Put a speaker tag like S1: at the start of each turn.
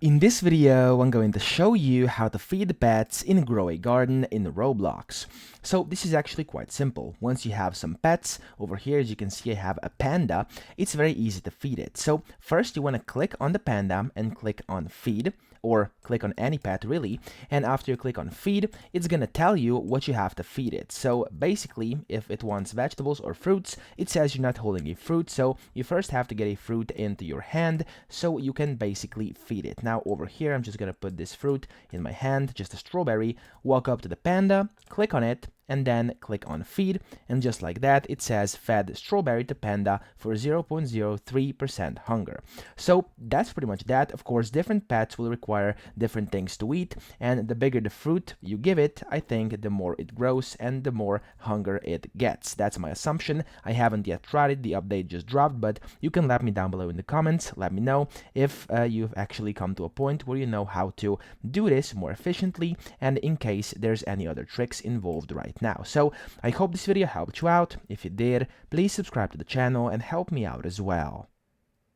S1: In this video, I'm going to show you how to feed pets in Grow a Garden in Roblox. So this is actually quite simple. Once you have some pets, over here as you can see I have a panda, it's very easy to feed it. So first you want to click on the panda and click on feed, or click on any pet really, and after you click on feed, it's gonna tell you what you have to feed it. So basically, if it wants vegetables or fruits, it says you're not holding a fruit, so you first have to get a fruit into your hand so you can basically feed it. Now over here, I'm just gonna put this fruit in my hand, just a strawberry, walk up to the panda, click on it, and then click on feed, and just like that it says fed strawberry to panda for 0.03% hunger. So that's pretty much that. Of course, different pets will require different things to eat, and the bigger the fruit you give it, I think the more it grows and the more hunger it gets. That's my assumption. I haven't yet tried it, the update just dropped, but you can let me down below in the comments. Let me know if you've actually come to a point where you know how to do this more efficiently, and in case there's any other tricks involved right now. So I hope this video helped you out. If it did, please subscribe to the channel and help me out as well.